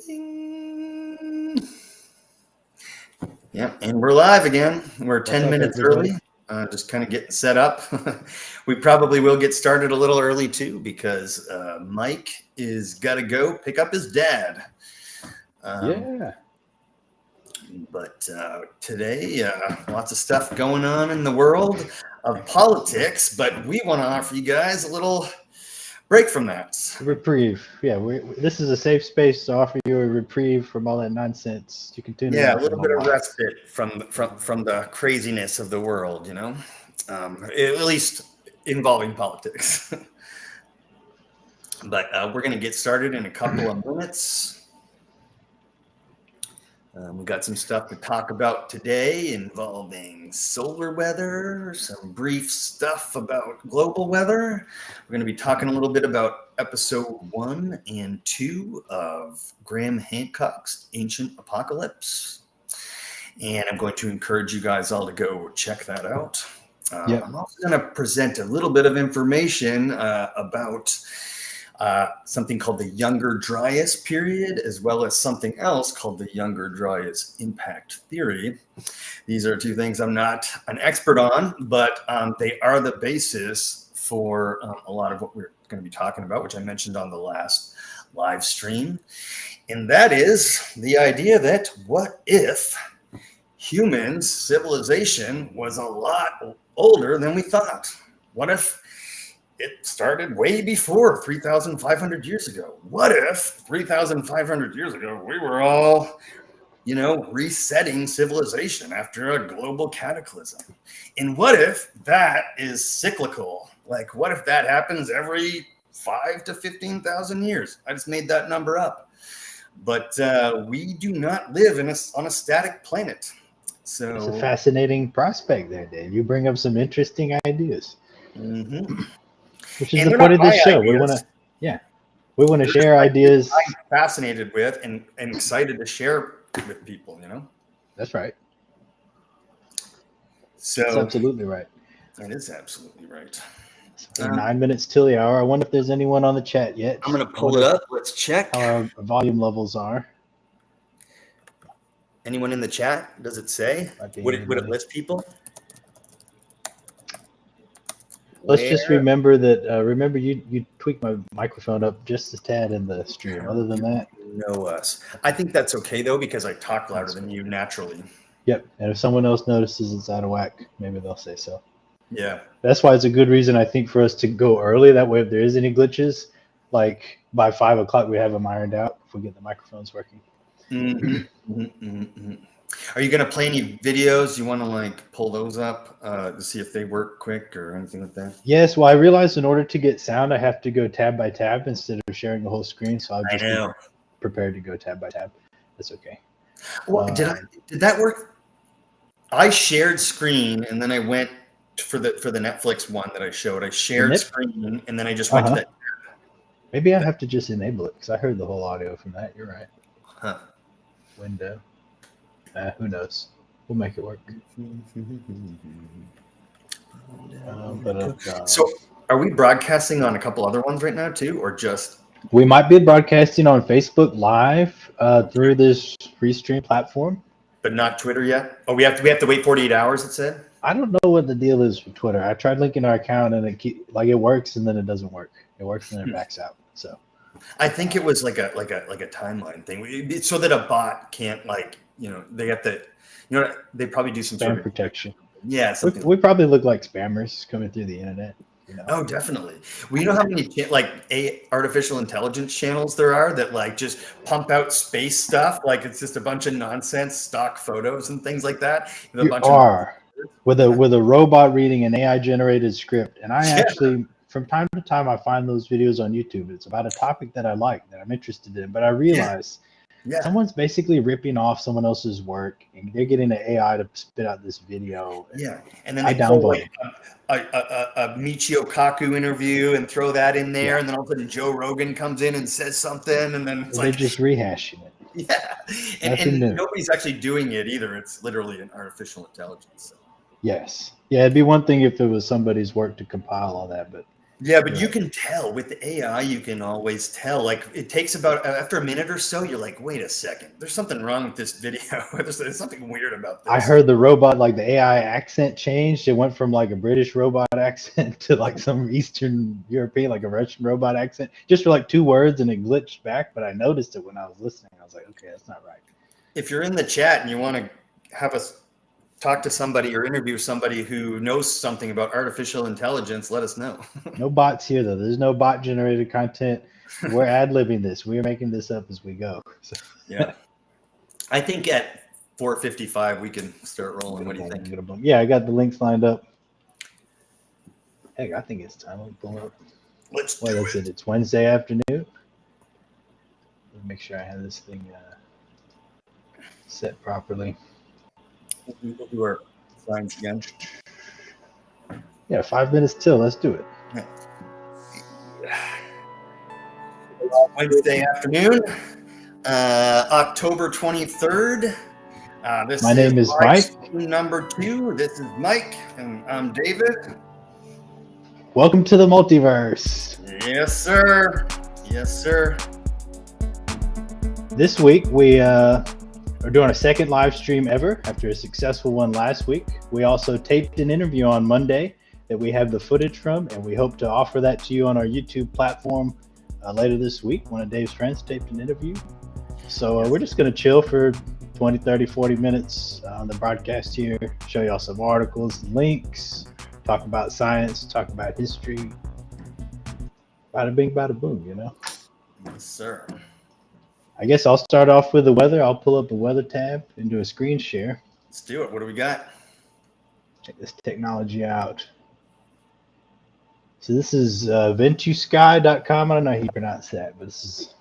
Bing. Yeah, and we're live again. We're 10 minutes early, just kind of getting set up. We probably will get started a little early too because Mike is got to go pick up his dad. But today, lots of stuff going on in the world of politics, but we want to offer you guys a little break from that. Reprieve. Yeah, this is a safe space to offer you a reprieve from all that nonsense. You can tune in. Yeah, a little bit of respite from the craziness of the world, you know, at least involving politics. But we're going to get started in a couple of minutes. We've got some stuff to talk about today involving solar weather, some brief stuff about global weather. We're going to be talking a little bit about episode 1 and 2 of Graham Hancock's Ancient Apocalypse. And I'm going to encourage you guys all to go check that out. I'm also going to present a little bit of information about something called the Younger Dryas period, as well as something else called the Younger Dryas impact theory. These are two things I'm not an expert on, but they are the basis for a lot of what we're going to be talking about, which I mentioned on the last live stream. And that is the idea that what if humans, civilization, was a lot older than we thought? What if it started way before 3,500 years ago? What if 3,500 years ago we were all, resetting civilization after a global cataclysm? And what if that is cyclical? Like, what if that happens every 5 to 15,000 years? I just made that number up. But we do not live on a static planet. So it's a fascinating prospect there, Dave. You bring up some interesting ideas. Mm-hmm. Which is the point of this show. Ideas. We want to share ideas I'm fascinated with and excited to share with people, That's right. So that's absolutely right. That is absolutely right. 9 minutes till the hour. I wonder if there's anyone on the chat yet. I'm going to pull it up. Let's check how our volume levels are. Anyone in the chat? Does it say? Would it list people? Let's just remember that. Remember, you tweaked my microphone up just a tad in the stream. Other than that, know us. I think that's okay though, because I talk louder than you naturally. Yep. And if someone else notices it's out of whack, maybe they'll say so. Yeah. That's why it's a good reason, I think, for us to go early. That way, if there is any glitches, like by 5 o'clock, we have them ironed out if we get the microphones working. Mm-hmm. Mm-hmm. Mm-hmm. Are you going to play any videos? You want to pull those up to see if they work quick or anything like that? Yes. Well, I realized in order to get sound, I have to go tab by tab instead of sharing the whole screen. So I'll just be prepared to go tab by tab. That's okay. Well, did that work? I shared screen and then I went for the Netflix one that I showed. I shared screen and then I just went to that tab. Maybe I have to just enable it because I heard the whole audio from that. You're right. Huh. Window. Who knows? We'll make it work. So are we broadcasting on a couple other ones right now too, or just? We might be broadcasting on Facebook Live through this free stream platform. But not Twitter yet? Oh, we have to wait 48 hours, it said? I don't know what the deal is with Twitter. I tried linking our account and it works and then it doesn't work. It works and then it backs out. So I think it was like a timeline thing. So that a bot can't they have to, they probably do some spam sort of protection. Yeah. We probably look like spammers coming through the internet. Oh, definitely. Well, you know how many artificial intelligence channels there are that just pump out space stuff? Like it's just a bunch of nonsense stock photos and things like that. With a robot reading an AI generated script. And I actually, from time to time, I find those videos on YouTube. It's about a topic that I like, that I'm interested in. But I realize someone's basically ripping off someone else's work and they're getting the AI to spit out this video. And then they pull a Michio Kaku interview and throw that in there. And then all of a sudden Joe Rogan comes in and says something. And then they're just rehashing it. Yeah. And nobody's actually doing it either. It's literally an artificial intelligence. So. Yes. Yeah, it'd be one thing if it was somebody's work to compile all that, but Yeah, but you can tell with the AI, you can always tell. Like it takes about after a minute or so, you're like, wait a second, there's something wrong with this video. There's something weird about this. I heard the robot, like the AI accent changed. It went from like a British robot accent to like some Eastern European, like a Russian robot accent, just for like 2 words, and it glitched back. But I noticed it when I was listening. I was like, okay, that's not right. If you're in the chat and you want to have us talk to somebody or interview somebody who knows something about artificial intelligence, let us know. No bots here, though. There's no bot generated content. We're ad-libbing this. We're making this up as we go. So. Yeah. I think at 4:55 we can start rolling. What do you think? Yeah, I got the links lined up. Heck, I think it's time. Let me pull up. Let's Wait, that's it. It's Wednesday afternoon. Let me make sure I have this thing set properly. We'll do our signs again. Yeah, 5 minutes till. Let's do it. Wednesday afternoon, October 23rd. My name is Mike. Number 2. This is Mike, and I'm David. Welcome to the Multiverse. Yes, sir. Yes, sir. This week we are doing a second live stream ever after a successful one last week. We also taped an interview on Monday that we have the footage from, and we hope to offer that to you on our YouTube platform later this week. One of Dave's friends taped an interview. So we're just going to chill for 20, 30, 40 minutes on the broadcast here, show y'all some articles and links, talk about science, talk about history. Bada bing, bada boom, you know? Yes, sir. I guess I'll start off with the weather. I'll pull up the weather tab and do a screen share. Let's do it. What do we got? Check this technology out. So this is ventusky.com. I don't know how you pronounce that, but this is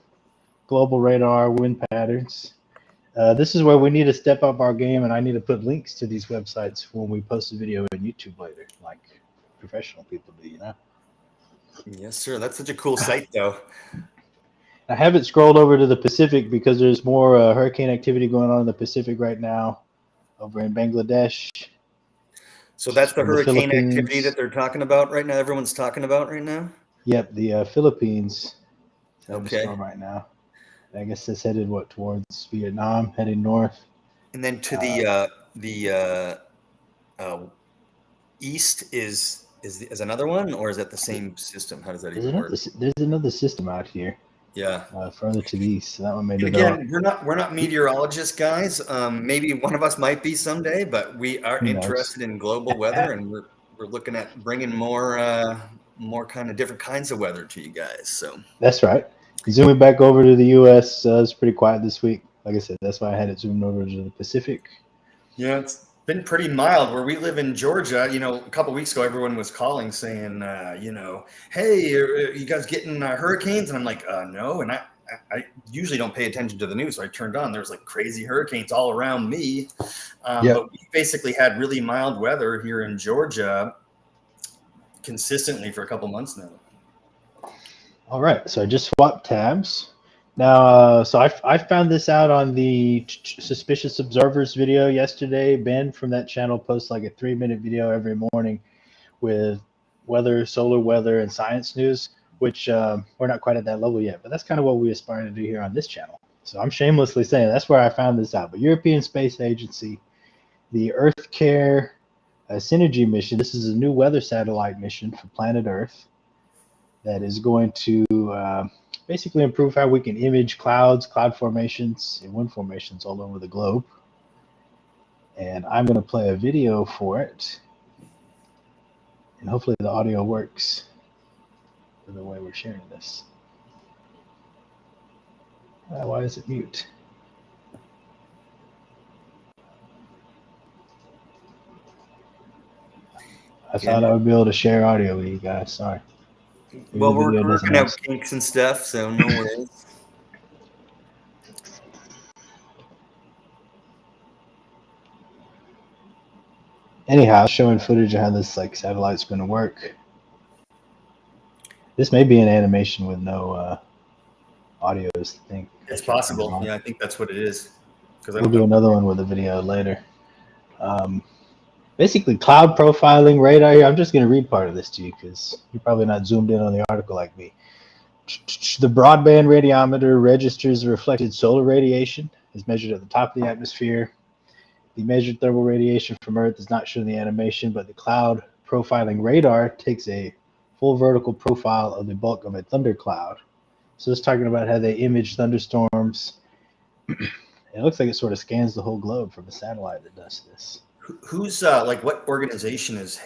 global radar wind patterns. This is where we need to step up our game, and I need to put links to these websites when we post a video on YouTube later, like professional people do, you know? Yes, sir. That's such a cool site, though. I haven't scrolled over to the Pacific because there's more hurricane activity going on in the Pacific right now over in Bangladesh. So that's the hurricane activity that they're talking about right now, everyone's talking about right now? Yep, the Philippines. Okay. Right now. I guess it's headed towards Vietnam, heading north. And then to the east is another one, or is that the same system? How does that even work? There's another system out here. Yeah. Further to the east. So that one made it again, we're not meteorologists, guys. Maybe one of us might be someday, but we are interested in global weather, and we're looking at bringing more kind of different kinds of weather to you guys. So that's right. Zooming back over to the U.S. It's pretty quiet this week. Like I said, that's why I had it zoomed over to the Pacific. Yeah, it's been pretty mild where we live in Georgia. You know, a couple of weeks ago, everyone was calling saying, hey, are you guys getting hurricanes? And I'm like, no. And I usually don't pay attention to the news. So I turned on. There was like crazy hurricanes all around me. But we basically had really mild weather here in Georgia consistently for a couple months now. All right. So I just swapped tabs. Now, so I found this out on the Suspicious Observers video yesterday. Ben from that channel posts like a 3-minute video every morning with weather, solar weather, and science news, which we're not quite at that level yet, but that's kind of what we aspire to do here on this channel. So I'm shamelessly saying that's where I found this out. But European Space Agency, the Earth Care Synergy mission, this is a new weather satellite mission for planet Earth that is going to basically improve how we can image clouds, cloud formations, and wind formations all over the globe. And I'm going to play a video for it. And hopefully the audio works for the way we're sharing this. Why is it mute? I thought I would be able to share audio with you guys. Sorry. Well, we're working out kinks and stuff, so no worries. Anyhow, showing footage of how this satellite's going to work. This may be an animation with no audio. I think it's possible. Yeah, I think that's what it is. We'll do another one with a video later. But Basically, cloud profiling radar here. I'm just going to read part of this to you because you're probably not zoomed in on the article like me. The broadband radiometer registers the reflected solar radiation, is measured at the top of the atmosphere. The measured thermal radiation from Earth is not shown in the animation, but the cloud profiling radar takes a full vertical profile of the bulk of a thundercloud. So it's talking about how they image thunderstorms. It looks like it sort of scans the whole globe from a satellite that does this. Who's like what organization is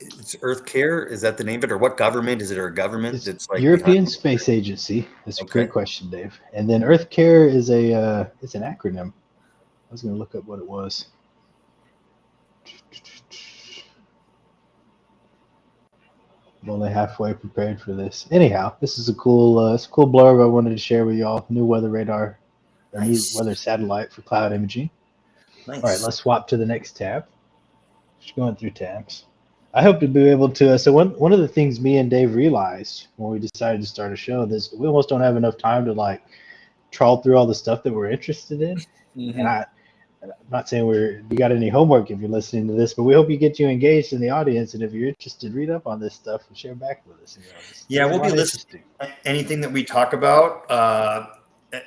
it's Earth Care? Is that the name of it, or what government is it? Or a government It's that's like European behind? Space Agency. That's a Okay. great question, Dave. And then Earth Care is it's an acronym. I was going to look up what it was. I'm only halfway prepared for this. Anyhow, this is a cool blurb I wanted to share with y'all. New weather radar, or Nice. new weather satellite for cloud imaging. Nice. All right, let's swap to the next tab. Just going through tabs. I hope to be able to. So one of the things me and Dave realized when we decided to start a show is we almost don't have enough time to like trawl through all the stuff that we're interested in. Mhm. And I'm not saying you got any homework if you're listening to this, but we hope you get you engaged in the audience. And if you're interested, read up on this stuff and share back with us. Yeah, we'll be listening. Anything that we talk about,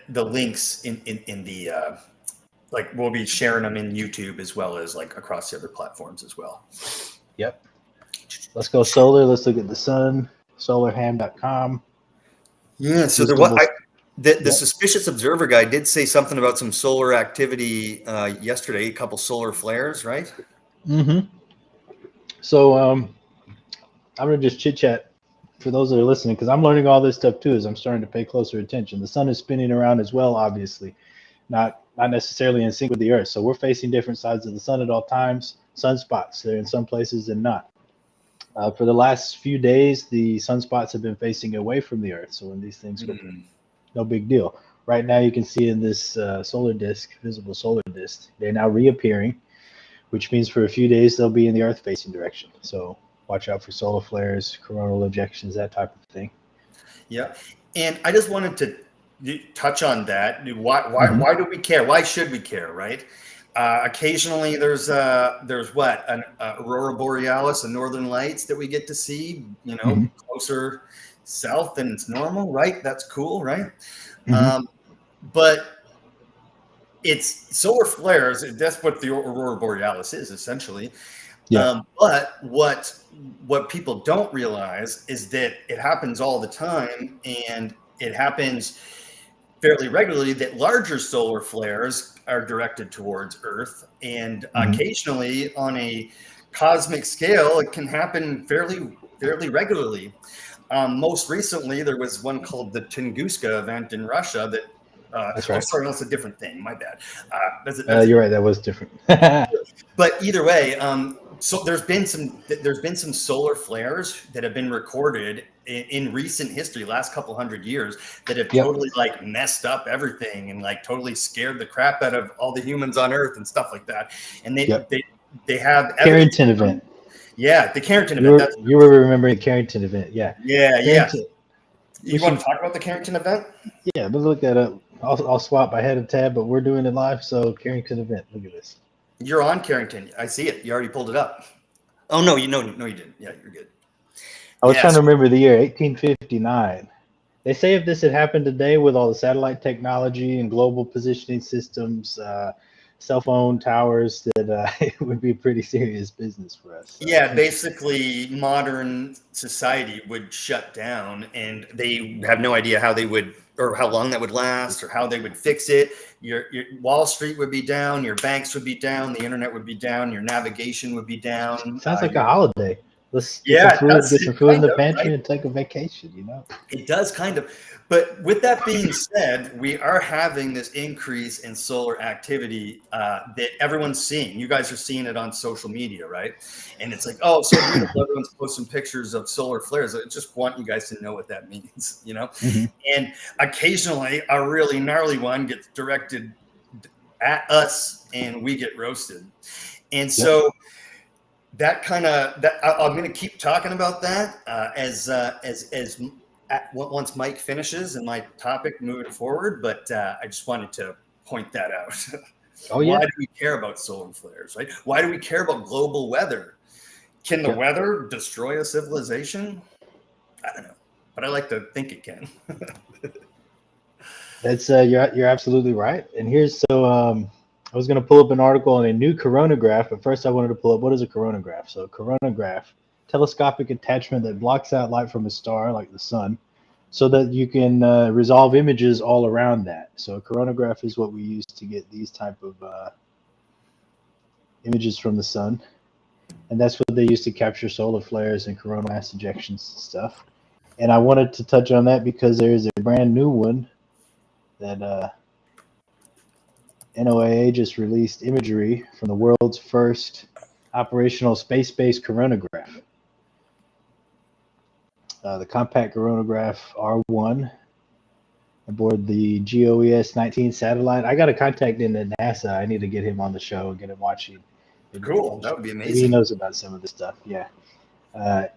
the links in the like we'll be sharing them in YouTube as well as like across the other platforms as well. Yep. Let's go solar. Let's look at the sun. Solarham.com. Yeah. So the suspicious observer guy did say something about some solar activity yesterday. A couple solar flares, right? Mm-hmm. So I'm gonna just chit chat for those that are listening because I'm learning all this stuff too as I'm starting to pay closer attention. The sun is spinning around as well, obviously, not necessarily in sync with the Earth. So we're facing different sides of the sun at all times. Sunspots, they're in some places and not. For the last few days, the sunspots have been facing away from the Earth. So when these things go, no big deal. Right now, you can see in this solar disk, visible solar disk, they're now reappearing, which means for a few days they'll be in the Earth-facing direction. So watch out for solar flares, coronal ejections, that type of thing. Yeah, and I just wanted to touch on that. Why do we care? Why should we care? Right? Occasionally, there's what an aurora borealis, the northern lights that we get to see. You know, closer south than it's normal. Right? That's cool. Right? But it's solar flares. That's what the aurora borealis is essentially. Yeah. But what people don't realize is that it happens all the time, and it happens fairly regularly. That larger solar flares are directed towards Earth, and occasionally, on a cosmic scale, it can happen fairly regularly. Most recently, there was one called the Tunguska event in Russia that. That's right. Oh, sorry, that's a different thing. My bad. You're right. That was different. But either way, so there's been some solar flares that have been recorded in recent history, last couple hundred years, that have totally like messed up everything and like totally scared the crap out of all the humans on Earth and stuff like that. And they have Carrington event. Yeah, the Carrington event. You were remembering the Carrington event. Yeah. Yeah. You want to talk about the Carrington event? Yeah, but look that up. I'll swap. I had a tab, but we're doing it live. So Carrington event. Look at this. You're on Carrington. I see it. You already pulled it up. Oh no, you didn't. Yeah, you're good. I was trying to remember the year, 1859. They say if this had happened today with all the satellite technology and global positioning systems, cell phone towers, that it would be pretty serious business for us. So. Yeah, basically modern society would shut down, and they have no idea how they would, or how long that would last, or how they would fix it. Your Wall Street would be down, your banks would be down, the internet would be down, your navigation would be down. Sounds like a holiday. Let's get some food in the pantry and take a vacation, It does kind of. But with that being said, we are having this increase in solar activity that everyone's seeing. You guys are seeing it on social media, right? And it's like, oh, so beautiful. Everyone's posting pictures of solar flares. I just want you guys to know what that means, And occasionally a really gnarly one gets directed at us and we get roasted. And so that kind of I'm going to keep talking about that as once Mike finishes and my topic moving forward. But I just wanted to point that out. Oh, Why yeah. do we care about solar flares, right? Why do we care about global weather? Can the weather destroy a civilization? I don't know, but I like to think it can. That's you're absolutely right. And here's I was going to pull up an article on a new coronagraph, but first I wanted to pull up what is a coronagraph. So a coronagraph, telescopic attachment that blocks out light from a star like the sun, so that you can resolve images all around that. So a coronagraph is what we use to get these type of images from the sun, and that's what they use to capture solar flares and coronal mass ejections and stuff. And I wanted to touch on that because there is a brand new one that NOAA just released imagery from the world's first operational space-based coronagraph. The compact coronagraph R1 aboard the GOES-19 satellite. I got a contact in NASA. I need to get him on the show and get him watching. Cool. That would be Maybe he amazing. knows about some of this stuff. Yeah.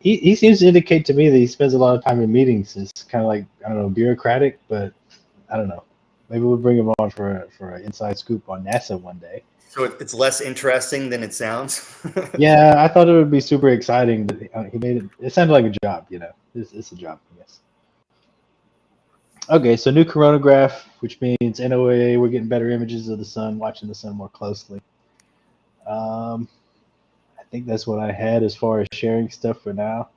He seems to indicate to me that he spends a lot of time in meetings. It's kind of like, I don't know, bureaucratic, but I don't know. Maybe we'll bring him on for an inside scoop on NASA one day. So it's less interesting than it sounds. Yeah, I thought it would be super exciting, but he made it. It sounded like a job, you know. It's a job, I guess. Okay, so new coronagraph, which means NOAA, we're getting better images of the sun, watching the sun more closely. I think that's what I had as far as sharing stuff for now.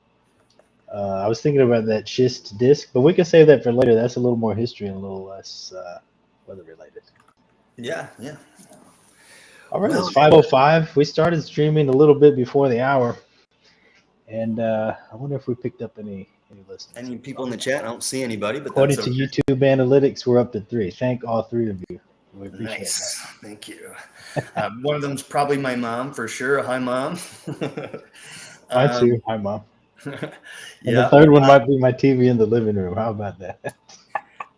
I was thinking about that schist disk, but we can save that for later. That's a little more history and a little less weather related. Yeah. All right, it's 5:05. We started streaming a little bit before the hour, and I wonder if we picked up any listeners. Any people in the chat? I don't see anybody, but According that's to okay. YouTube analytics, we're up to 3. Thank all 3 of you. We appreciate Nice. that. Thank you. One of them's probably my mom for sure. Hi, Mom. Mine too. Hi, Mom. Yeah. And the third one might be my TV in the living room. How about that?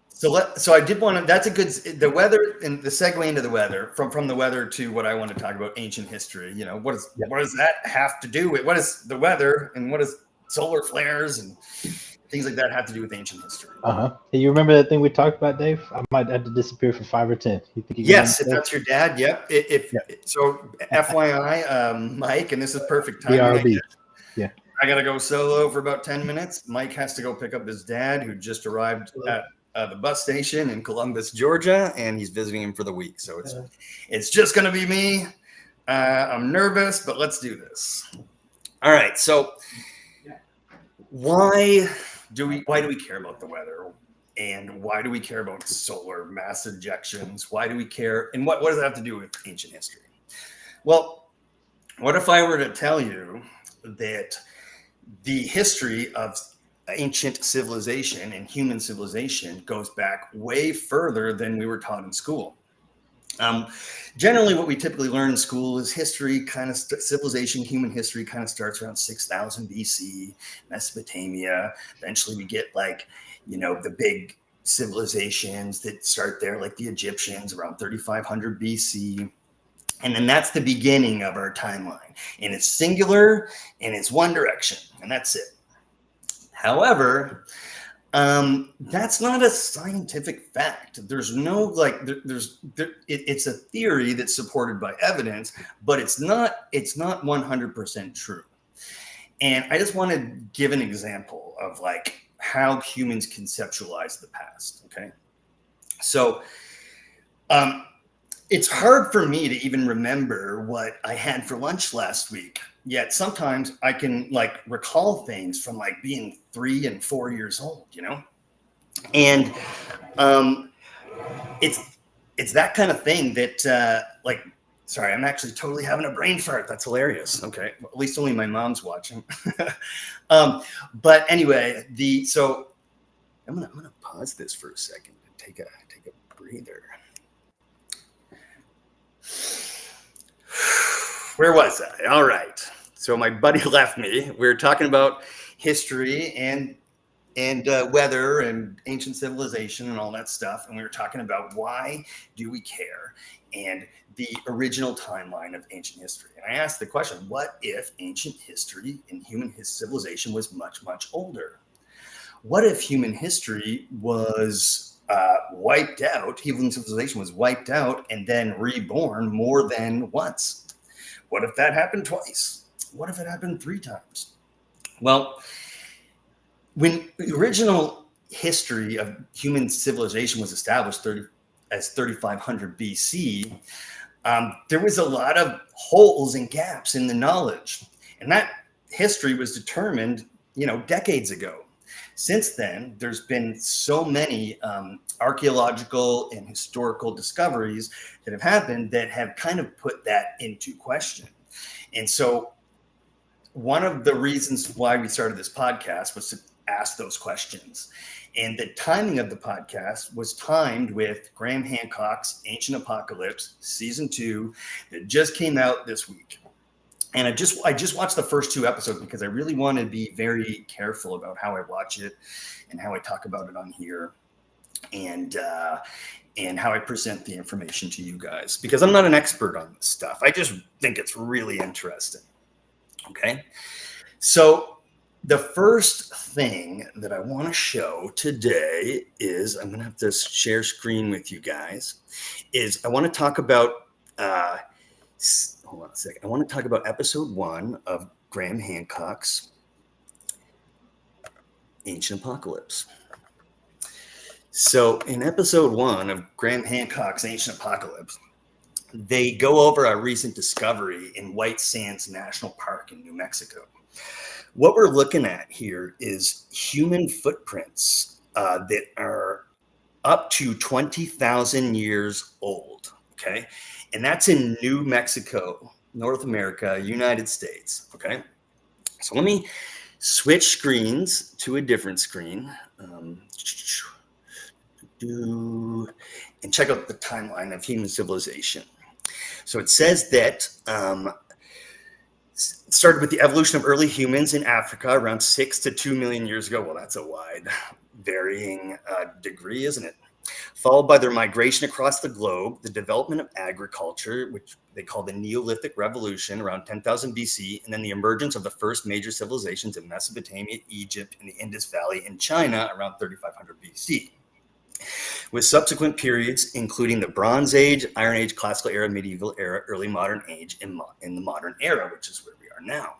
So I did want to. That's a good. The weather and the segue into the weather from the weather to what I want to talk about, ancient history. You know, what does that have to do with what is the weather and what is solar flares and things like that have to do with ancient history? Hey, you remember that thing we talked about, Dave? I might have to disappear for 5 or 10. You think you Yes, if that's your dad, yep. So, FYI, Mike, and this is perfect timing. BRB. Yeah. I gotta go solo for about 10 minutes. Mike has to go pick up his dad, who just arrived at the bus station in Columbus, Georgia, and he's visiting him for the week. So it's just gonna be me. I'm nervous, but let's do this. All right. So why do we care about the weather? And why do we care about solar mass ejections? Why do we care? And what does that have to do with ancient history? Well, what if I were to tell you that the history of ancient civilization and human civilization goes back way further than we were taught in school? Generally, what we typically learn in school is history, civilization, human history kind of starts around 6,000 BC, Mesopotamia. Eventually, we get the big civilizations that start there, like the Egyptians around 3,500 BC. And then that's the beginning of our timeline. And it's singular and it's one direction, and that's it. However, that's not a scientific fact. There's no it's a theory that's supported by evidence, but it's not 100% true. And I just want to give an example of how humans conceptualize the past. Okay. So, it's hard for me to even remember what I had for lunch last week. Yet sometimes I can recall things from being 3 and 4 years old, and it's that kind of thing that sorry, I'm actually totally having a brain fart. That's hilarious. Okay, well, at least only my mom's watching. But anyway, so I'm gonna pause this for a second and take a breather. Where was I? All right. So my buddy left me. We were talking about history and weather and ancient civilization and all that stuff. And we were talking about why do we care and the original timeline of ancient history. And I asked the question, what if ancient history and human civilization was much, much older? What if human history was wiped out. Human civilization was wiped out and then reborn more than once. What if that happened twice? What if it happened 3 times? Well, when the original history of human civilization was established as 3500 BC, there was a lot of holes and gaps in the knowledge. And that history was determined, decades ago. Since then, there's been so many archaeological and historical discoveries that have happened that have kind of put that into question. And so one of the reasons why we started this podcast was to ask those questions. And the timing of the podcast was timed with Graham Hancock's Ancient Apocalypse, season 2, that just came out this week. And I just watched the first 2 episodes because I really want to be very careful about how I watch it and how I talk about it on here, and how I present the information to you guys, because I'm not an expert on this stuff. I just think it's really interesting. Okay, so the first thing that I want to show today is, I'm going to have to share screen with you guys, is I want to talk about, hold on a second. I want to talk about episode 1 of Graham Hancock's Ancient Apocalypse. So in episode 1 of Graham Hancock's Ancient Apocalypse, they go over a recent discovery in White Sands National Park in New Mexico. What we're looking at here is human footprints that are up to 20,000 years old, okay? And that's in New Mexico, North America, United States, okay? So let me switch screens to a different screen. And check out the timeline of human civilization. So it says that started with the evolution of early humans in Africa around 6 to 2 million years ago. Well, that's a wide varying degree, isn't it? Followed by their migration across the globe, the development of agriculture, which they call the Neolithic Revolution around 10,000 BC, and then the emergence of the first major civilizations in Mesopotamia, Egypt, and the Indus Valley in China around 3,500 BC. With subsequent periods, including the Bronze Age, Iron Age, Classical Era, Medieval Era, Early Modern Age, and in the Modern Era, which is where we are now.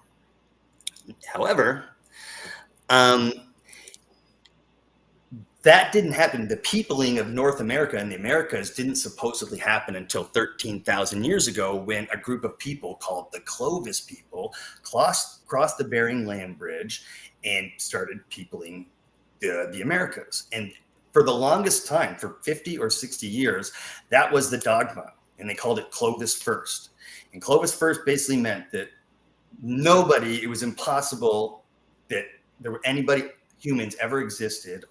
However, that didn't happen. The peopling of North America and the Americas didn't supposedly happen until 13,000 years ago, when a group of people called the Clovis people crossed the Bering Land Bridge and started peopling the Americas. And for the longest time, for 50 or 60 years, that was the dogma, and they called it Clovis First. And Clovis First basically meant that it was impossible that there were humans ever existed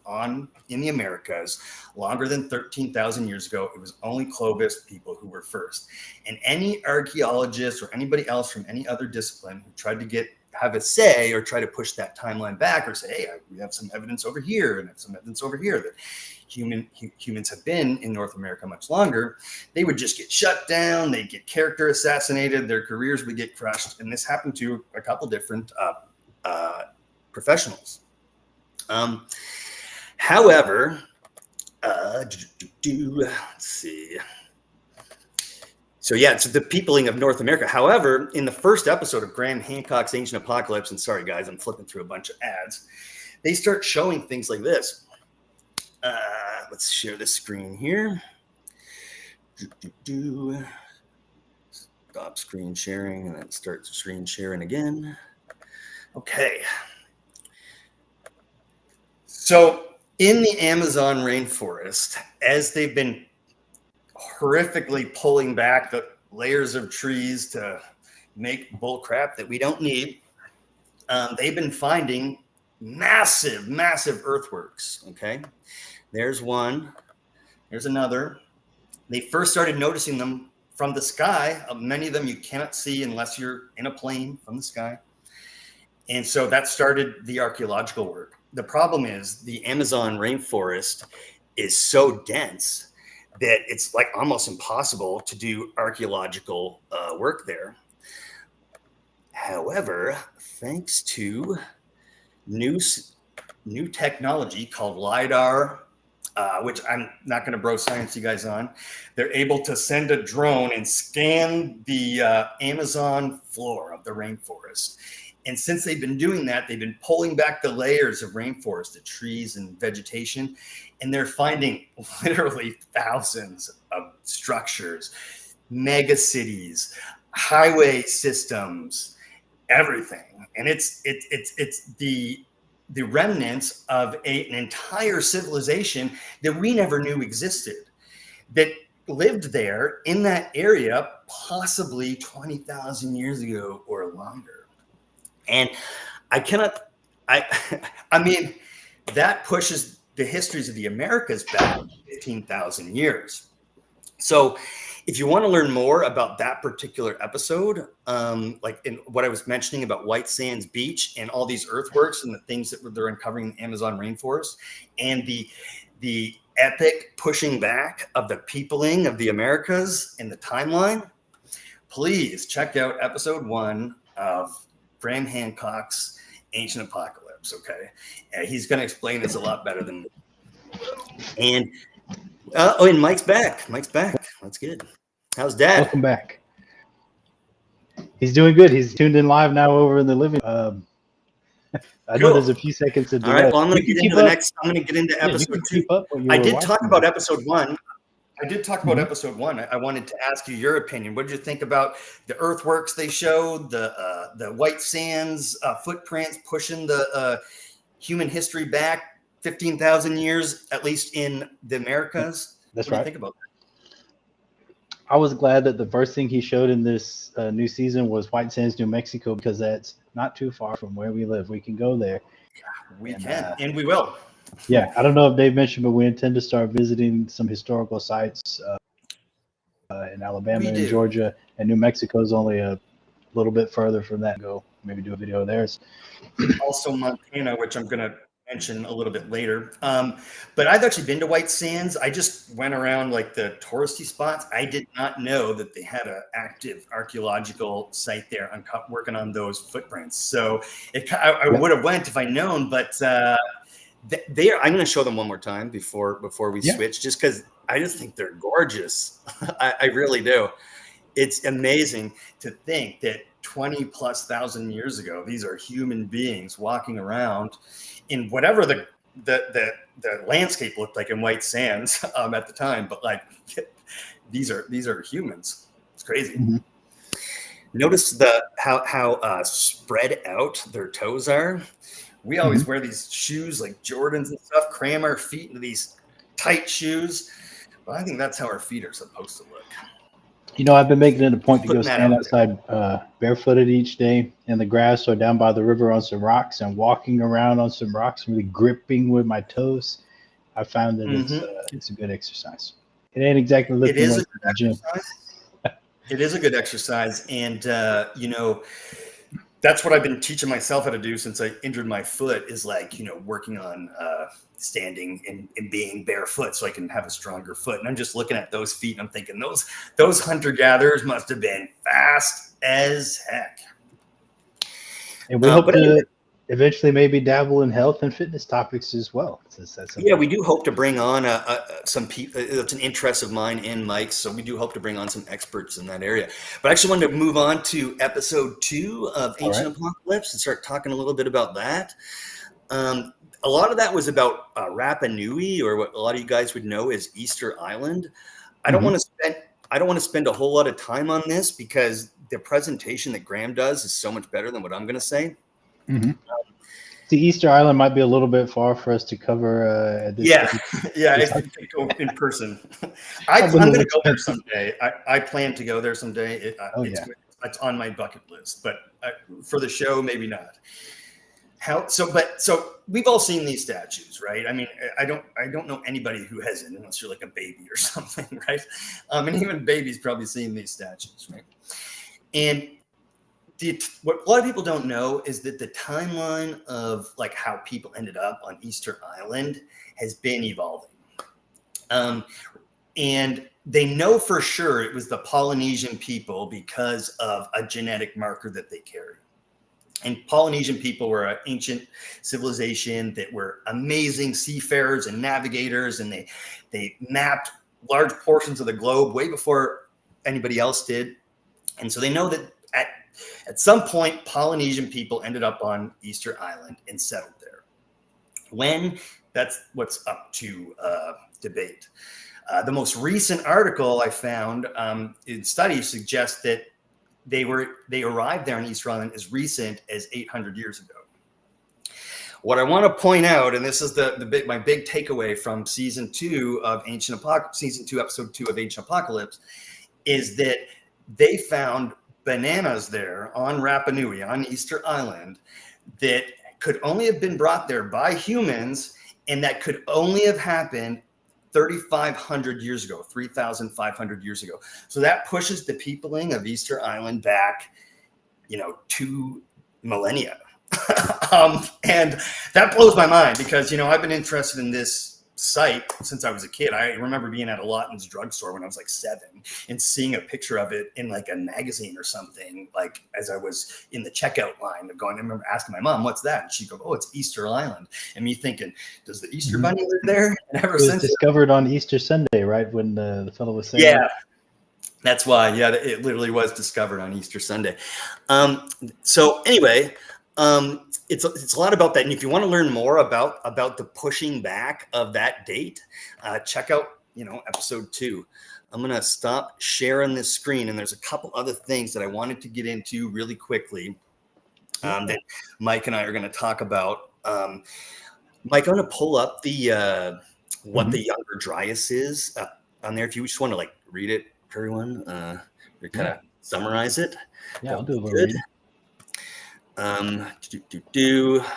in the Americas longer than 13,000 years ago. It was only Clovis people who were first. And any archaeologist or anybody else from any other discipline who tried to have a say or try to push that timeline back, or say, hey, we have some evidence over here and have some evidence over here that humans have been in North America much longer, they would just get shut down. They'd get character assassinated. Their careers would get crushed. And this happened to a couple different professionals. However, let's see. So yeah, it's the peopling of North America. However, in the first episode of Graham Hancock's Ancient Apocalypse, and sorry guys, I'm flipping through a bunch of ads, they start showing things like this. Let's share this screen here. Stop screen sharing and then start screen sharing again. Okay. So in the Amazon rainforest, as they've been horrifically pulling back the layers of trees to make bull crap that we don't need, they've been finding massive earthworks. Okay, there's one, there's another. They first started noticing them from the sky. Many of them you cannot see unless you're in a plane from the sky. And so that started the archaeological work. The problem is the Amazon rainforest is so dense that it's like almost impossible to do archaeological work there. However, thanks to new technology called LiDAR which I'm not going to bro science you guys on. They're able to send a drone and scan the Amazon floor of the rainforest. And since they've been doing that, they've been pulling back the layers of rainforest, the trees and vegetation, and they're finding literally thousands of structures, mega cities, highway systems, everything. And it's the remnants of an entire civilization that we never knew existed, that lived there in that area possibly 20,000 years ago or longer. And I mean, that pushes the histories of the Americas back 15,000 years. So if you want to learn more about that particular episode, like in what I was mentioning about White Sands Beach and all these earthworks and the things that they're uncovering in the Amazon rainforest, and the epic pushing back of the peopling of the Americas in the timeline, please check out episode 1 of Graham Hancock's Ancient Apocalypse. Okay, he's going to explain this a lot better than me. And and Mike's back. That's good. How's Dad? Welcome back. He's doing good. He's tuned in live now over in the living room. I know there's a few seconds to do. All right. Well, I'm going to get into the next. I'm going to get into episode 2. I did talk about episode 1. Episode 1. I wanted to ask you your opinion. What did you think about the earthworks they showed, the White Sands footprints pushing the human history back 15,000 years, at least in the Americas? That's what right. Do you think about that? I was glad that the first thing he showed in this new season was White Sands, New Mexico, because that's not too far from where we live. We can go there. We can, and we will. Yeah, I don't know if Dave mentioned, but we intend to start visiting some historical sites in Alabama and Georgia, and New Mexico is only a little bit further from that. Go maybe do a video of theirs. Also Montana, which I'm going to mention a little bit later. But I've actually been to White Sands. I just went around like the touristy spots. I did not know that they had an active archaeological site there working on those footprints. So I would have went if I'd known, but I'm going to show them one more time before we switch, just because I just think they're gorgeous. I really do. It's amazing to think that 20,000+ years ago, these are human beings walking around in whatever the landscape looked like in White Sands at the time. But like, these are humans. It's crazy. Mm-hmm. Notice how spread out their toes are. We always wear these shoes like Jordans and stuff, cram our feet into these tight shoes. But I think that's how our feet are supposed to look. You know, I've been making it a point to go stand outside barefooted each day in the grass or down by the river on some rocks and walking around on some rocks, really gripping with my toes. I found that it's a good exercise. It ain't exactly lifting like the gym. It is a good exercise. And, that's what I've been teaching myself how to do since I injured my foot, is like, working on standing and being barefoot so I can have a stronger foot. And I'm just looking at those feet and I'm thinking those hunter-gatherers must have been fast as heck. And we hope to eventually maybe dabble in health and fitness topics as well. Yeah, we do hope to bring on some people. It's an interest of mine and Mike's, so we do hope to bring on some experts in that area. But I actually wanted to move on to episode 2 of Ancient Apocalypse and start talking a little bit about that. A lot of that was about Rapa Nui, or what a lot of you guys would know as Easter Island. I don't want to spend a whole lot of time on this because the presentation that Graham does is so much better than what I'm going to say. Mm-hmm. The Easter Island might be a little bit far for us to cover at this point. It's to go in person. I'm going to go there someday. I plan to go there someday. It's on my bucket list, but for the show, maybe not. So we've all seen these statues, right? I mean, I don't know anybody who hasn't, unless you're like a baby or something, right? And even babies probably seen these statues, right? And what a lot of people don't know is that the timeline of like how people ended up on Easter Island has been evolving. And they know for sure it was the Polynesian people because of a genetic marker that they carry. And Polynesian people were an ancient civilization that were amazing seafarers and navigators, and they mapped large portions of the globe way before anybody else did. And so they know that at some point, Polynesian people ended up on Easter Island and settled there. When? That's what's up to debate. The most recent article I found in studies suggests that they arrived there on Easter Island as recent as 800 years ago. What I want to point out, and this is my big takeaway from season 2 of Ancient Apocalypse, season 2, episode 2 of Ancient Apocalypse, is that they found bananas there on Rapa Nui, on Easter Island, that could only have been brought there by humans, and that could only have happened 3,500 years ago, 3,500 years ago. So that pushes the peopling of Easter Island back, 2 millennia. And that blows my mind because, I've been interested in this site since I was a kid. I remember being at a Lawton's drugstore when I was like 7 and seeing a picture of it in like a magazine or something, like as I was in the checkout line of going. I remember asking my mom, "What's that?" And she'd go, "Oh, it's Easter Island." And me thinking, does the Easter Bunny live there? And ever since, it was discovered on Easter Sunday, right? When the fellow was saying, yeah, that's why. Yeah, it literally was discovered on Easter Sunday. So anyway, it's a lot about that. And if you want to learn more about the pushing back of that date, check out, episode 2. I'm going to stop sharing this screen. And there's a couple other things that I wanted to get into really quickly that Mike and I are going to talk about. Mike, I'm going to pull up the what the younger Dryas is on there. If you just want to like read it for everyone, kind of summarize it. Yeah, I'll do a little reading.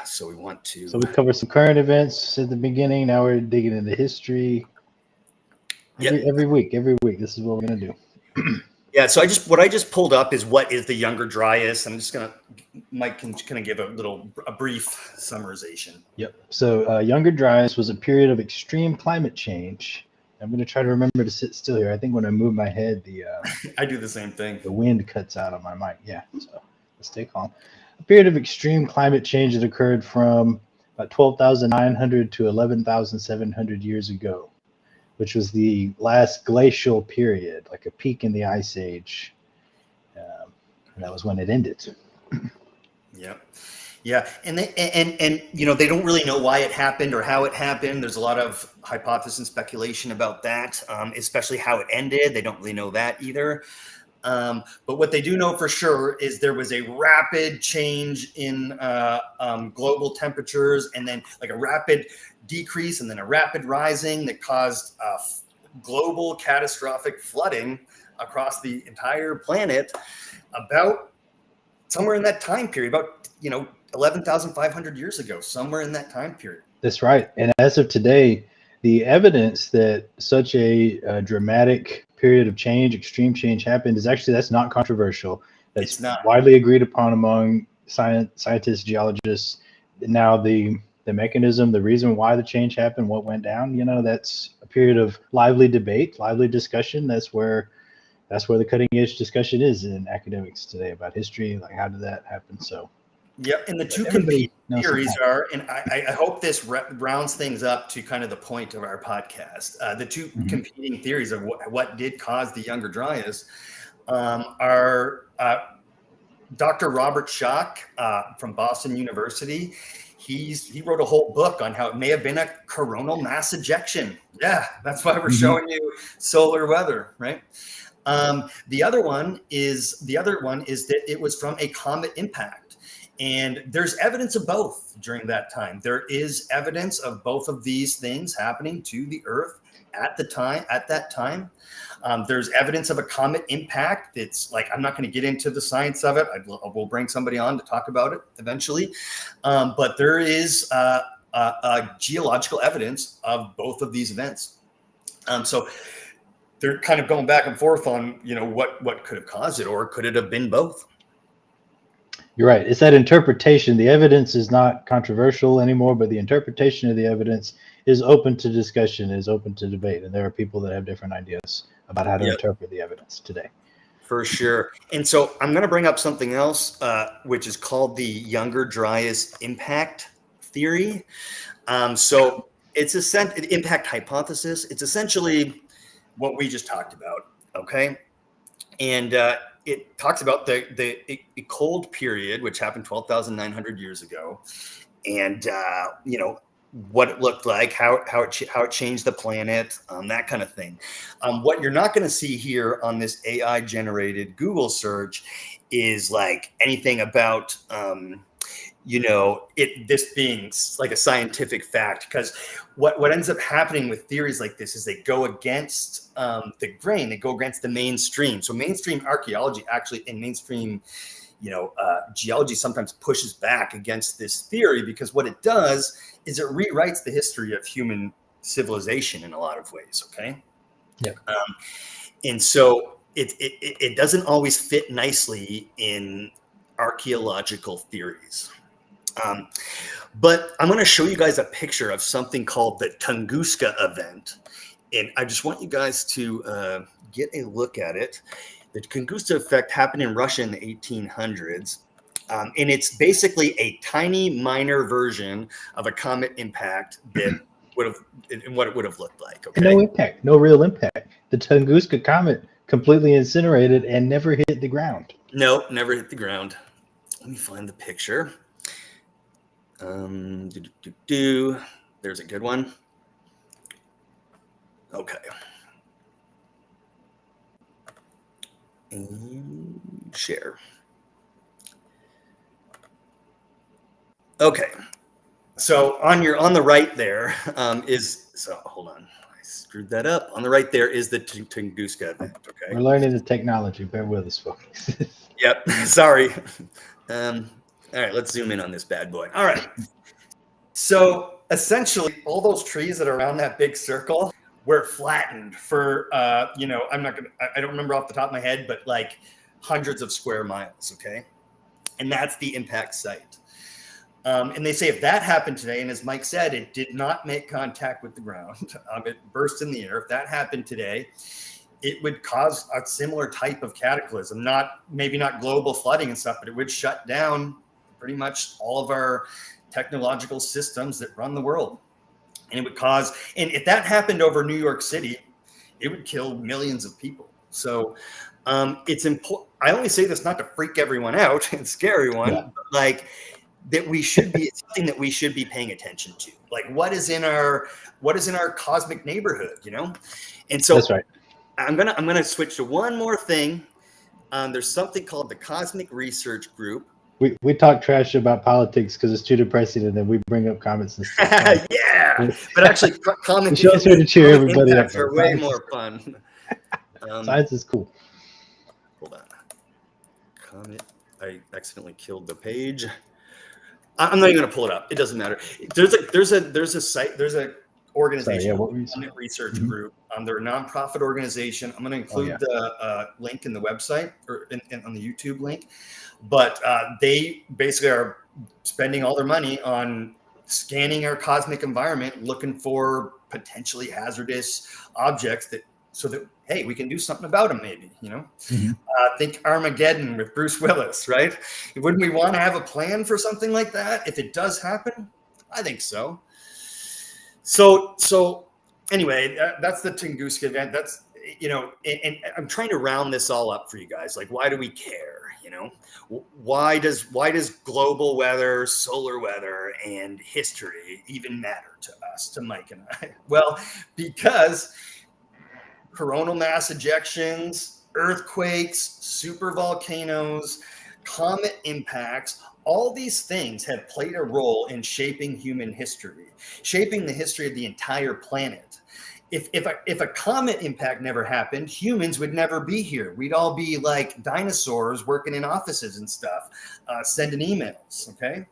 So we want to. So we cover some current events at the beginning. Now we're digging into history. Every week. This is what we're gonna do. Yeah. So what I just pulled up is what is the younger Dryas. I'm just gonna. Mike can kind of give a brief summarization. Yep. So younger Dryas was a period of extreme climate change. I'm gonna try to remember to sit still here. I think when I move my head, I do the same thing. The wind cuts out on my mic. Yeah. So let's stay calm. A period of extreme climate change that occurred from about 12,900 to 11,700 years ago, which was the last glacial period, like a peak in the ice age. And that was when it ended. Yep. Yeah. And they don't really know why it happened or how it happened. There's a lot of hypothesis and speculation about that, especially how it ended. They don't really know that either. But what they do know for sure is there was a rapid change in global temperatures, and then like a rapid decrease and then a rapid rising that caused global catastrophic flooding across the entire planet about somewhere in that time period, about 11,500 years ago, somewhere in that time period. That's right. And as of today, the evidence that such a dramatic period of change, extreme change happened that's not controversial. That's not widely agreed upon among scientists, geologists. Now the mechanism, the reason why the change happened, what went down, that's a period of lively debate, lively discussion. That's where the cutting edge discussion is in academics today about history. Like, how did that happen? So. Yep, and the two competing theories are, and I hope this rounds things up to kind of the point of our podcast. The two competing theories of what did cause the younger Dryas are Dr. Robert Schoch from Boston University. He wrote a whole book on how it may have been a coronal mass ejection. Yeah, that's why we're showing you solar weather, right? The other one is that it was from a comet impact. And there's evidence of both during that time. There is evidence of both of these things happening to the Earth at that time. There's evidence of a comet impact. It's like, I'm not going to get into the science of it. We'll bring somebody on to talk about it eventually. But there is geological evidence of both of these events. So they're kind of going back and forth on, what could have caused it, or could it have been both? You're right. It's that interpretation. The evidence is not controversial anymore, but the interpretation of the evidence is open to discussion, is open to debate. And there are people that have different ideas about how to interpret the evidence today. For sure. And so I'm going to bring up something else, which is called the younger Dryas impact theory. So it's a impact hypothesis. It's essentially what we just talked about. Okay. And it talks about the cold period, which happened 12,900 years ago. And, what it looked like, how it changed the planet, that kind of thing. What you're not going to see here on this AI generated Google search is like anything about, this being like a scientific fact, because what ends up happening with theories like this is they go against the grain, they go against the mainstream. So mainstream archaeology actually in mainstream geology sometimes pushes back against this theory, because what it does is it rewrites the history of human civilization in a lot of ways. Okay. Yeah. And so it doesn't always fit nicely in archaeological theories. But I'm going to show you guys a picture of something called the Tunguska event. And I just want you guys to get a look at it. The Tunguska effect happened in Russia in the 1800s. And it's basically a tiny minor version of a comet impact that what it would have looked like. Okay. No impact, no real impact. The Tunguska comet completely incinerated and never hit the ground. No, never hit the ground. Let me find the picture. There's a good one. Okay. And share. Okay. So on the right there hold on. I screwed that up. On the right there is the Tunguska event. Okay. We're learning the technology. Bear with us, folks. Yep. Sorry. All right, let's zoom in on this bad boy. All right. So essentially, all those trees that are around that big circle were flattened for, I don't remember off the top of my head, but like hundreds of square miles. Okay. And that's the impact site. And they say if that happened today, and as Mike said, it did not make contact with the ground, it burst in the air. If that happened today, it would cause a similar type of cataclysm, maybe not global flooding and stuff, but it would shut down pretty much all of our technological systems that run the world. And it would and if that happened over New York City, it would kill millions of people. So it's important. I only say this not to freak everyone out and scare everyone, but like that it's something that we should be paying attention to. Like what is in our cosmic neighborhood, And so that's right. I'm gonna switch to one more thing. There's something called the Cosmic Research Group. We talk trash about politics because it's too depressing, and then we bring up comments and stuff. Yeah, but actually, comments here to cheer everybody up. Are way more fun. Science is cool. Hold on. Comment. I accidentally killed the page. I'm not even gonna pull it up. It doesn't matter. There's a site. There's a organization, Cosmic Research Group. They're a nonprofit organization. I'm going to include the link in the website or on the YouTube link. But they basically are spending all their money on scanning our cosmic environment, looking for potentially hazardous objects so that, hey, we can do something about them maybe, think Armageddon with Bruce Willis, right? Wouldn't we want to have a plan for something like that? If it does happen, I think so. So anyway, that's the Tunguska event. That's, and I'm trying to round this all up for you guys. Like, why do we care? Why does global weather, solar weather, and history even matter to us, to Mike and I? Well, because coronal mass ejections, earthquakes, super volcanoes, comet impacts, all these things have played a role in shaping human history, shaping the history of the entire planet. If a comet impact never happened, humans would never be here. We'd all be like dinosaurs working in offices and stuff, sending emails. Okay.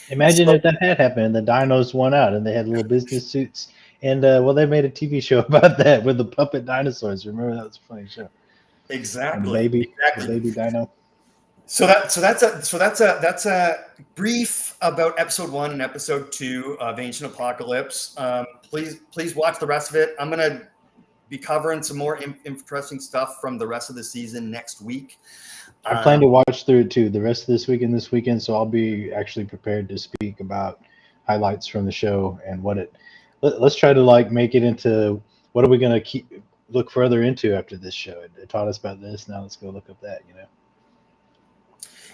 Imagine if that had happened and the dinos won out and they had little business suits. And they made a TV show about that with the puppet dinosaurs. Remember, that was a funny show. Exactly. The baby dino. So that's a brief about episode 1 and episode 2 of Ancient Apocalypse. Please watch the rest of it. I'm gonna be covering some more interesting stuff from the rest of the season next week. I plan to watch through it too the rest of this week and this weekend, so I'll be actually prepared to speak about highlights from the show and what it. Let's try to like make it into what are we going to look further into after this show. It taught us about this. Now let's go look up that.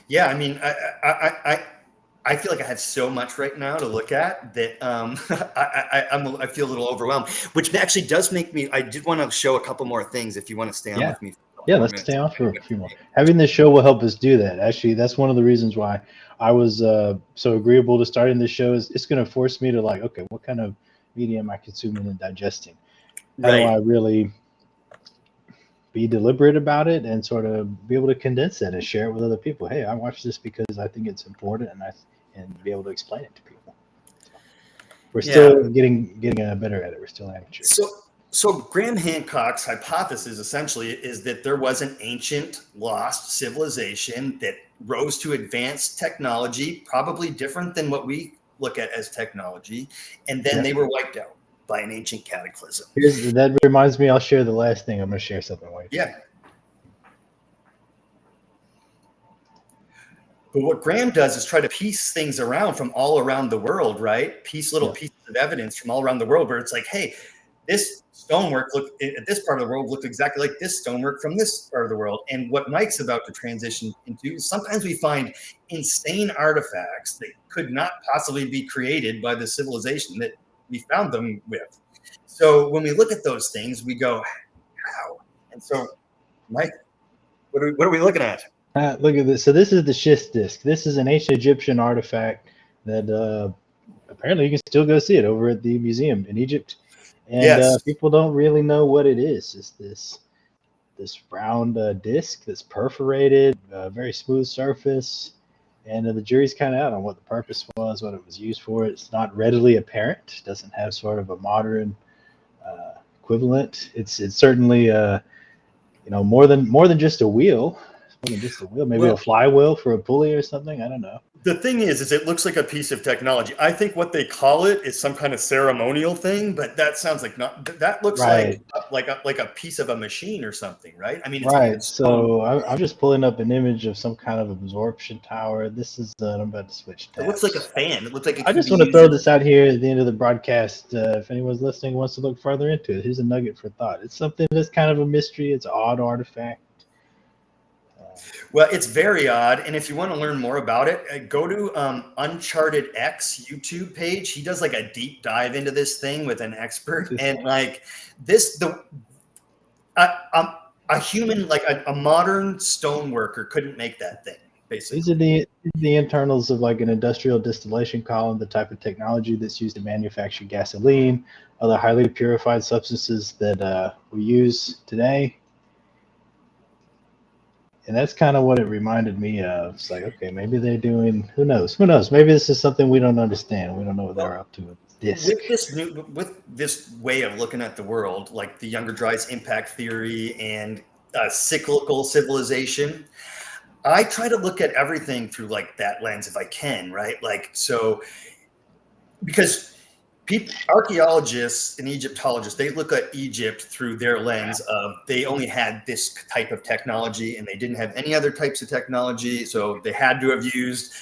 Yeah, I mean, I feel like I have so much right now to look at that I feel a little overwhelmed, which actually does make me. I did want to show a couple more things if you want to stay on with me. Yeah, let's stay on for a few more. Having this show will help us do that. Actually, that's one of the reasons why I was so agreeable to starting this show. Is it's going to force me to like, okay, what kind of media am I consuming and digesting? How do I really be deliberate about it and sort of be able to condense that and share it with other people? Hey, I watched this because I think it's important, and be able to explain it to people. We're still getting better at it. We're still amateurs. So Graham Hancock's hypothesis essentially is that there was an ancient lost civilization that rose to advanced technology, probably different than what we look at as technology, and then they were wiped out by an ancient cataclysm. That reminds me, I'll share the last thing. I'm going to share something with you. Yeah. But what Graham does is try to piece things around from all around the world, right? Piece little pieces of evidence from all around the world where it's like, hey, this stonework at this part of the world looked exactly like this stonework from this part of the world. And what Mike's about to transition into is sometimes we find insane artifacts that could not possibly be created by the civilization that we found them with. So when we look at those things, we go, how? And so, Mike, what are we looking at? Look at this. So this is the schist disc. This is an ancient Egyptian artifact that apparently you can still go see it over at the museum in Egypt. And people don't really know what it is. It's this round disc that's perforated, very smooth surface. And the jury's kind of out on what the purpose was, what it was used for. It's not readily apparent. It doesn't have sort of a modern equivalent. It's certainly more than just a wheel. More than just a wheel, maybe a flywheel for a pulley or something. I don't know. The thing is it looks like a piece of technology. I think what they call it is some kind of ceremonial thing, but that sounds like not. That looks like a piece of a machine or something, right? I mean, it's So I'm just pulling up an image of some kind of absorption tower. This is I'm about to switch tabs. It looks like a fan. It looks like I just want to throw this out here at the end of the broadcast. If anyone's listening wants to look further into it, here's a nugget for thought. It's something that's kind of a mystery. It's an odd artifact. Well, it's very odd, and if you want to learn more about it, go to Uncharted X YouTube page. He does like a deep dive into this thing with an expert, and like this, a human, like a modern stone worker couldn't make that thing. Basically, these are the internals of like an industrial distillation column, the type of technology that's used to manufacture gasoline, other highly purified substances that we use today. And that's kind of what it reminded me of. It's like, okay, maybe they're doing, who knows? Maybe this is something we don't understand. We don't know what they're up to with this. With this way of looking at the world, like the younger Dryas impact theory and cyclical civilization, I try to look at everything through like that lens if I can, right? Like, so, because archaeologists and Egyptologists, they look at Egypt through their lens of they only had this type of technology and they didn't have any other types of technology. So they had to have used,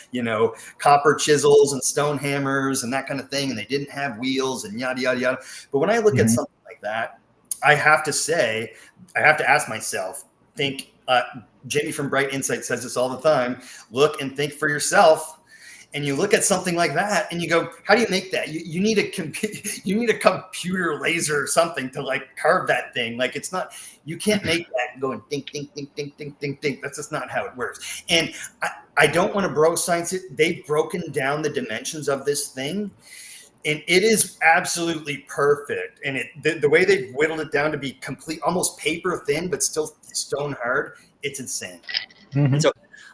copper chisels and stone hammers and that kind of thing. And they didn't have wheels and yada, yada, yada. But when I look at something like that, I have to ask myself, Jamie from Bright Insight says this all the time, look and think for yourself. And you look at something like that and you go, how do you make that? You need a computer laser or something to like carve that thing. Like it's not, you can't make that going think, think, think, think, think, think, think. That's just not how it works. And I don't want to bro science it. They've broken down the dimensions of this thing and it is absolutely perfect. And the way they've whittled it down to be complete, almost paper thin, but still stone hard. It's insane. And so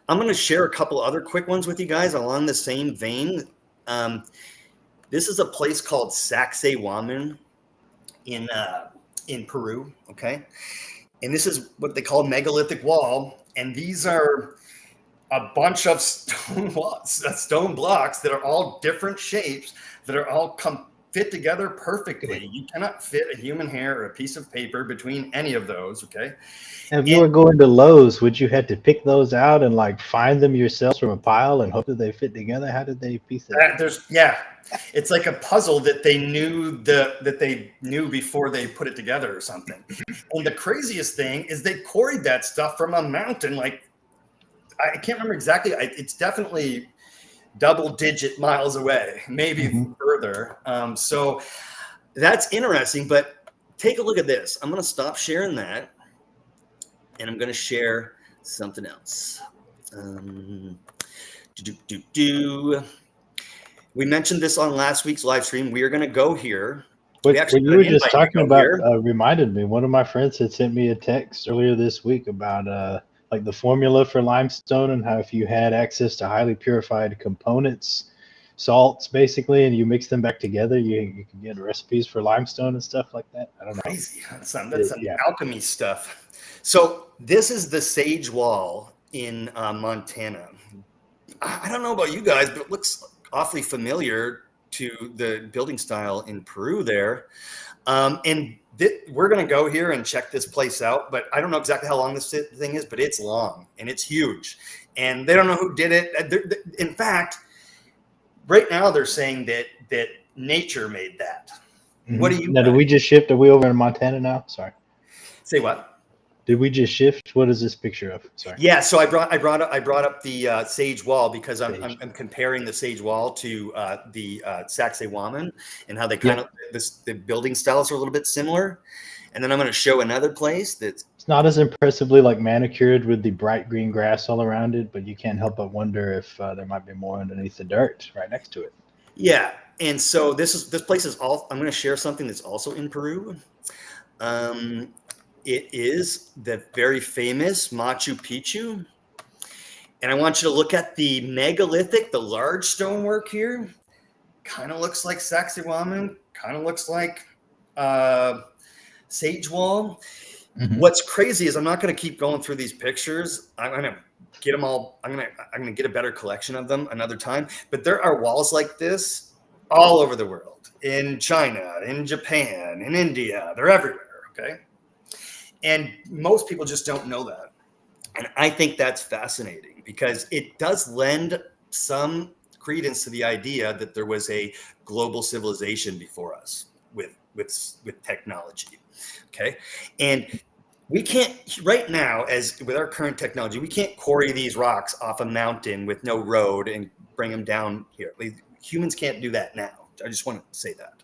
I'm going to share a couple other quick ones with you guys along the same vein. This is a place called Sacsayhuaman in Peru, okay? And this is what they call megalithic wall. And these are a bunch of stone blocks that are all different shapes that are all fit together perfectly. You cannot fit a human hair or a piece of paper between any of those, okay? If you were going to Lowe's, would you have to pick those out and like find them yourselves from a pile and hope that they fit together? How did they piece that together? It's like a puzzle that they knew before they put it together or something. And the craziest thing is they quarried that stuff from a mountain. Like, I can't remember exactly. It's definitely double-digit miles away, maybe further. So that's interesting. But take a look at this. I'm going to stop sharing that, and I'm going to share something else. We mentioned this on last week's live stream. We are going to go here. What you were just talking about reminded me. One of my friends had sent me a text earlier this week about like the formula for limestone and how if you had access to highly purified components, salts basically, and you mix them back together, you can get recipes for limestone and stuff like that. I don't know. Crazy. That's some alchemy stuff. So this is the Sage Wall in Montana. I don't know about you guys, but it looks awfully familiar to the building style in Peru there. And we're going to go here and check this place out, but I don't know exactly how long this thing is, but it's long and it's huge. And they don't know who did it. In fact, right now they're saying that nature made that. Mm-hmm. What do you now? Did we just shift? Are we over in Montana now? Sorry. Say what? Did we just shift? What is this picture of? Sorry. Yeah, so I brought up the Sage Wall because I'm comparing the Sage Wall to the Sacsayhuaman and how they kind of the building styles are a little bit similar. And then I'm going to show another place that's it's not as impressively like manicured with the bright green grass all around it, but you can't help but wonder if there might be more underneath the dirt right next to it. Yeah, and so this place is all. I'm going to share something that's also in Peru. It is the very famous Machu Picchu. And I want you to look at the megalithic, the large stonework here. Kind of looks like Sacsayhuaman, kind of looks like Sage Wall. Mm-hmm. What's crazy is I'm not going to keep going through these pictures. I'm going to get them all. I'm going to get a better collection of them another time. But there are walls like this all over the world. In China, in Japan, in India. They're everywhere, okay? And most people just don't know that. And I think that's fascinating because it does lend some credence to the idea that there was a global civilization before us with technology. Okay. And we can't right now, as with our current technology, we can't quarry these rocks off a mountain with no road and bring them down here. Humans can't do that now. I just want to say that.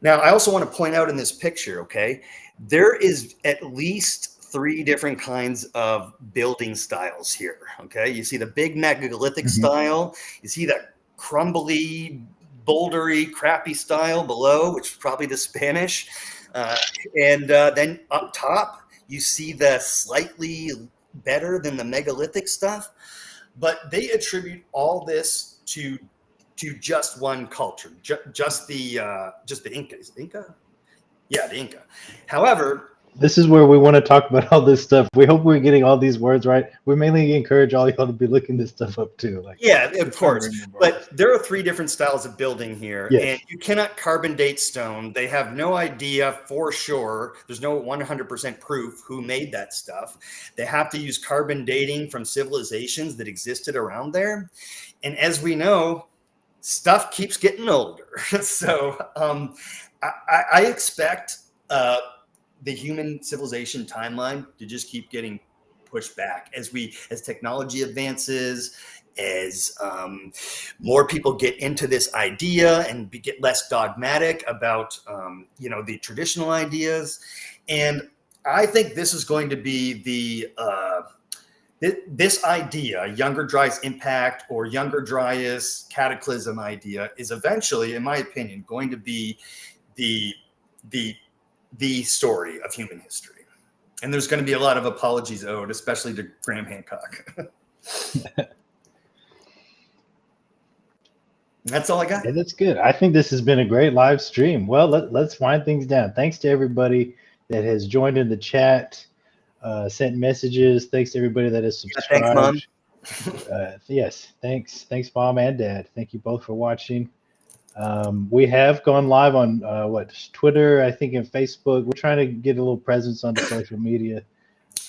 Now, I also want to point out in this picture, okay, there is at least 3 different kinds of building styles here, okay? You see the big megalithic style. You see that crumbly, bouldery, crappy style below, which is probably the Spanish. And then up top, you see the slightly better than the megalithic stuff. But they attribute all this to just one culture, just the Inca. Is it Inca? Yeah, the Inca. However, this is where we want to talk about all this stuff. We hope we're getting all these words right. We mainly encourage all y'all to be looking this stuff up too. Yeah, of course. But there are 3 different styles of building here, and you cannot carbon date stone. They have no idea for sure. There's no 100% proof who made that stuff. They have to use carbon dating from civilizations that existed around there. And as we know, stuff keeps getting older. So I expect the human civilization timeline to just keep getting pushed back as technology advances, as more people get into this idea and get less dogmatic about the traditional ideas. And I think this is going to be this idea, Younger Dryas impact or Younger Dryas cataclysm idea, is eventually, in my opinion, going to be the story of human history. And there's going to be a lot of apologies owed, especially to Graham Hancock. That's all I got. Yeah, that's good. I think this has been a great live stream. Well, let's wind things down. Thanks to everybody that has joined in the chat, sent messages. Thanks to everybody that has subscribed. Thanks, Mom. Yes, thanks, Mom and Dad. Thank you both for watching. We have gone live on Twitter, I think, and Facebook. We're trying to get a little presence on the social media.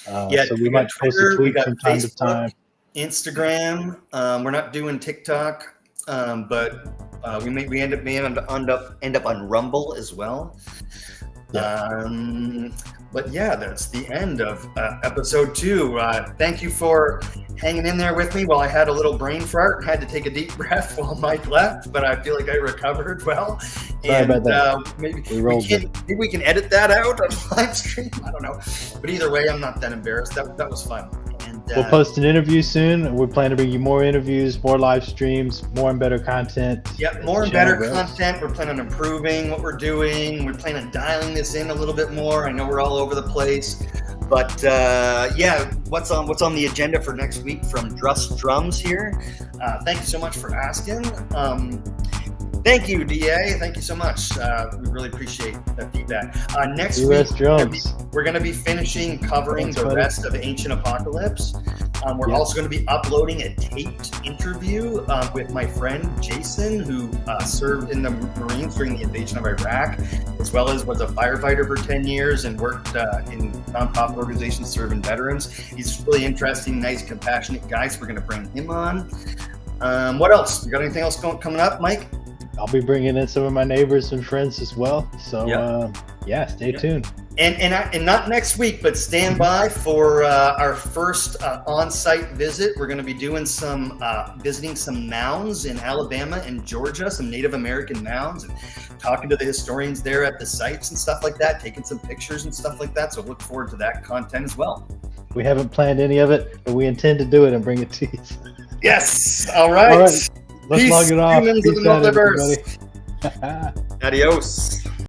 So we might post a tweet from time to time. Instagram. We're not doing TikTok, but we end up on Rumble as well. Yeah. But yeah, that's the end of episode 2. Thank you for hanging in there with me while I had a little brain fart and had to take a deep breath while Mike left, but I feel like I recovered well. Sorry about that. Maybe we can edit that out on live stream. I don't know. But either way, I'm not that embarrassed. That was fun. And we'll post an interview soon. We plan to bring you more interviews, more live streams, more and better content. Yep, more and better content. We're planning on improving what we're doing. We're planning on dialing this in a little bit more. I know we're all over the place, but yeah, what's on the agenda for next week from Drums here? Thank you so much for asking. Thank you, DA. Thank you so much. We really appreciate that feedback. Next week, we're going to be finishing covering the rest of Ancient Apocalypse. We're also going to be uploading a taped interview with my friend Jason, who served in the Marines during the invasion of Iraq, as well as was a firefighter for 10 years and worked in nonprofit organizations serving veterans. He's a really interesting, nice, compassionate guy, so we're going to bring him on. What else? You got anything else coming up, Mike? I'll be bringing in some of my neighbors and friends as well. So stay tuned. And not next week, but stand by for our first on-site visit. We're going to be doing some visiting some mounds in Alabama and Georgia, some Native American mounds, and talking to the historians there at the sites and stuff like that, taking some pictures and stuff like that. So look forward to that content as well. We haven't planned any of it, but we intend to do it and bring it to you. Yes. All right. Let's log it off. Humans of the Multiverse. Adios.